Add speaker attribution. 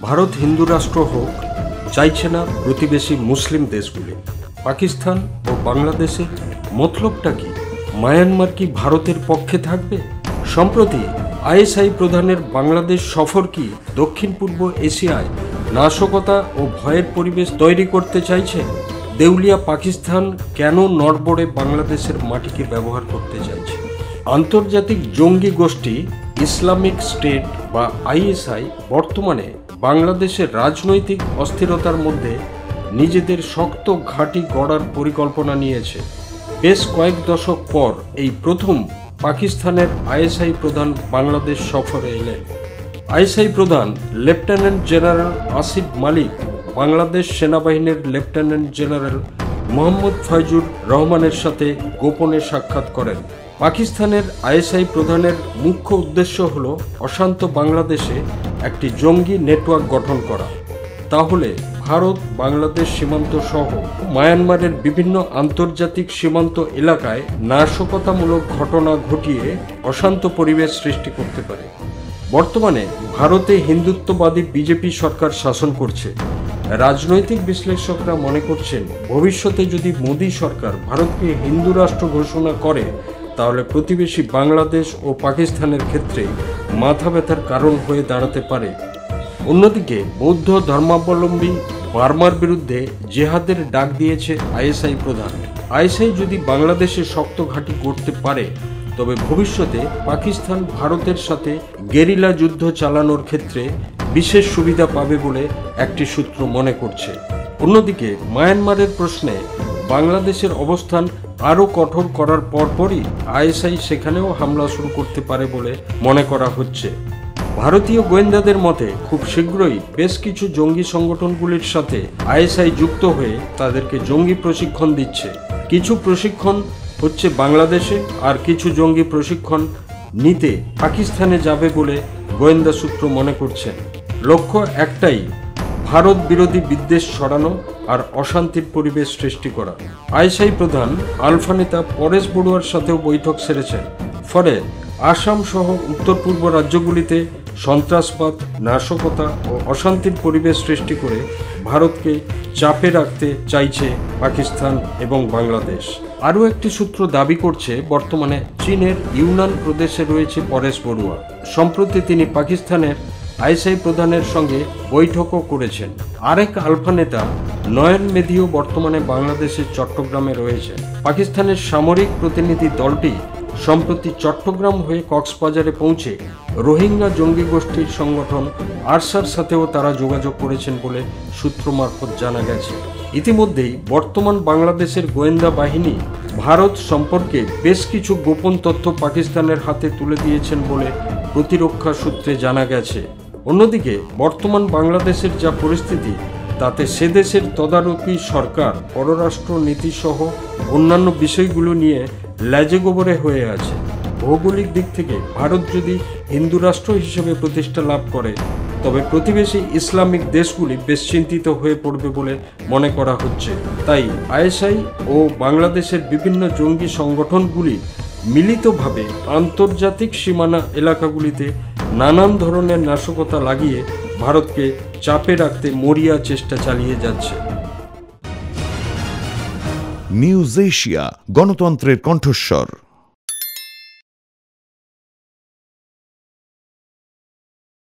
Speaker 1: ভারত হিন্দু রাষ্ট্র হোক চাইছে না প্রতিবেশী মুসলিম দেশগুলি। পাকিস্তান ও বাংলাদেশের মতলবটা কি? মায়ানমার কি ভারতের পক্ষে থাকবে? সম্প্রতি আইএসআই প্রধানের বাংলাদেশ সফর কি দক্ষিণ পূর্ব এশিয়ায় নাশকতা ও ভয়ের পরিবেশ তৈরি করতে চাইছে? দেউলিয়া পাকিস্তান কেন নড়বড়ে বাংলাদেশের মাটিকে ব্যবহার করতে চাইছে? আন্তর্জাতিক জঙ্গি গোষ্ঠী ইসলামিক স্টেট বা আইএসআই বর্তমানে বাংলাদেশের রাজনৈতিক অস্থিরতার মধ্যে নিজেদের শক্ত ঘাঁটি গড়ার পরিকল্পনা নিয়েছে। বেশ কয়েক দশক পর এই প্রথম পাকিস্তানের আইএসআই প্রধান বাংলাদেশ সফরে এলেন। আইএসআই প্রধান লেফটেন্যান্ট জেনারেল আসিফ মালিক বাংলাদেশ সেনাবাহিনীর লেফটেন্যান্ট জেনারেল মোহাম্মদ ফয়জুর রহমানের সাথে গোপনে সাক্ষাৎ করেন। পাকিস্তানের আইএসআই প্রধানের মুখ্য উদ্দেশ্য হল অশান্ত বাংলাদেশে একটি জঙ্গি নেটওয়ার্ক গঠন করা। তাহলে ভারত বাংলাদেশ সীমান্ত সহ মায়ানমারের বিভিন্ন আন্তর্জাতিক সীমান্ত এলাকায় নাশকতামূলক ঘটনা ঘটিয়ে অশান্ত পরিবেশ সৃষ্টি করতে পারে। বর্তমানে ভারতে হিন্দুত্ববাদী বিজেপি সরকার শাসন করছে। রাজনৈতিক বিশ্লেষকরা মনে করছেন ভবিষ্যতে যদি মোদী সরকার ভারতকে হিন্দু রাষ্ট্র ঘোষণা করে তাহলে প্রতিবেশী বাংলাদেশ ও পাকিস্তানের ক্ষেত্রে মাথা ব্যথার কারণ হয়ে দাঁড়াতে পারে। অন্যদিকে বৌদ্ধ ধর্মাবলম্বী বার্মার বিরুদ্ধে জেহাদের ডাক দিয়েছে আইএসআই প্রধান। আইএসআই যদি বাংলাদেশে শক্ত ঘাঁটি গড়তে পারে তবে ভবিষ্যতে পাকিস্তান ভারতের সাথে গেরিলা যুদ্ধ চালানোর ক্ষেত্রে বিশেষ সুবিধা পাবে বলে একটি সূত্র মনে করছে। অন্যদিকে মায়ানমারের প্রশ্নে বাংলাদেশের অবস্থান আরও কঠোর করার পরপরই আইএসআই সেখানেও হামলা শুরু করতে পারে বলে মনে করা হচ্ছে। ভারতীয় গোয়েন্দাদের মতে খুব শীঘ্রই বেশ কিছু জঙ্গি সংগঠনগুলির সাথে আইএসআই যুক্ত হয়ে তাদেরকে জঙ্গি প্রশিক্ষণ দিচ্ছে। কিছু প্রশিক্ষণ হচ্ছে বাংলাদেশে আর কিছু জঙ্গি প্রশিক্ষণ নিতে পাকিস্তানে যাবে বলে গোয়েন্দা সূত্র মনে করছেন। লক্ষ্য একটাই, ভারত বিরোধী বিদ্বেষ ছড়ানো আর অশান্তির পরিবেশ সৃষ্টি করা। আইএসআই প্রধান আলফা নেতা পরেশ বড়ুয়ার সাথেও বৈঠক সেরেছেন। ফলে আসাম সহ উত্তর পূর্ব রাজ্যগুলিতে সন্ত্রাসবাদ, নাশকতা ও অশান্তির পরিবেশ সৃষ্টি করে ভারতকে চাপে রাখতে চাইছে পাকিস্তান এবং বাংলাদেশ। আরও একটি সূত্র দাবি করছে বর্তমানে চীনের ইউনান প্রদেশে রয়েছে পরেশ বড়ুয়া। সম্প্রতি তিনি পাকিস্তানের আইএসআই প্রধানের সঙ্গে বৈঠকও করেছেন। আরেক আলফা নেতা নয়ন মেধিও বর্তমানে বাংলাদেশের চট্টগ্রামে রয়েছে। পাকিস্তানের সামরিক প্রতিনিধি দলটি সম্প্রতি চট্টগ্রাম হয়ে কক্সবাজারে পৌঁছে রোহিঙ্গা জঙ্গি গোষ্ঠীর সংগঠন আরসার সাথেও তারা যোগাযোগ করেছেন বলে সূত্র মারফত জানা গেছে। ইতিমধ্যেই বর্তমান বাংলাদেশের গোয়েন্দা বাহিনী ভারত সম্পর্কে বেশ কিছু গোপন তথ্য পাকিস্তানের হাতে তুলে দিয়েছেন বলে প্রতিরক্ষা সূত্রে জানা গেছে। অন্যদিকে বর্তমান বাংলাদেশের যা পরিস্থিতি তাতে সে দেশের তদারকি সরকার পররাষ্ট্র নীতি সহ অন্যান্য বিষয়গুলো নিয়ে লেজে গোবরে হয়ে আছে। ভৌগোলিক দিক থেকে ভারত যদি হিন্দু রাষ্ট্র হিসেবে প্রতিষ্ঠা লাভ করে তবে প্রতিবেশী ইসলামিক দেশগুলি বেশ চিন্তিত হয়ে পড়বে বলে মনে করা হচ্ছে। তাই আইএসআই ও বাংলাদেশের বিভিন্ন জঙ্গি সংগঠনগুলি মিলিতভাবে আন্তর্জাতিক সীমানা এলাকাগুলিতে নানান ধরনের নাশকতা লাগিয়ে ভারতকে চাপে রাখতে মরিয়া চেষ্টা চালিয়ে যাচ্ছে।
Speaker 2: নিউজ এশিয়া, গণতন্ত্রের কণ্ঠস্বর।